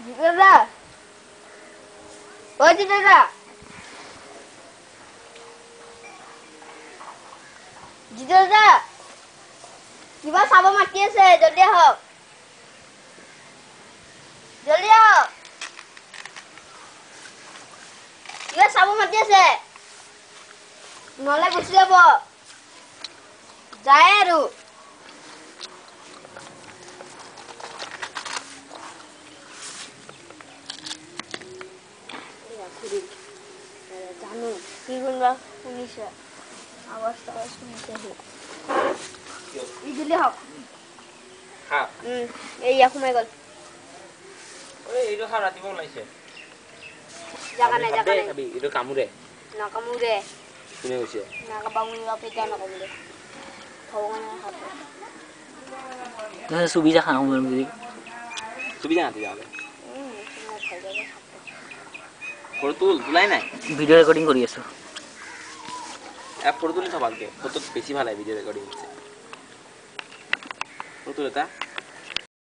জিতেদা ও জিতেদা জিতেদা কিবা চাব মাতি আছে জলদি আহক জলদি আহক কিবা চাব মাতি আছে নহলে গুচি যাব যায় আৰু জানো কি কোনবা শুনিছে আৱাজটা শুনিছে ইজিলি হক হ্যাঁ এই সোমাই গল এইটো খা ৰাতিপুৱা ওলাইছে জাগা নাই খাবি এইটো কামুৰে নাকামুৰে কোনে কৈছে নাকামুৰিবা কেতিয়া নাকামুৰে ভগৱানৰ হাতে तुझे सुबह जा खाऊं मैं मुझे सुबह जाना थी जाके फोटो तुलाई নাই ভিডিও রেকর্ডিং করি আছো অ্যাপ ফটো তুলি সবালকে ফটো বেশি ভালো ভিডিও রেকর্ডিং হচ্ছে ফটো তুলতা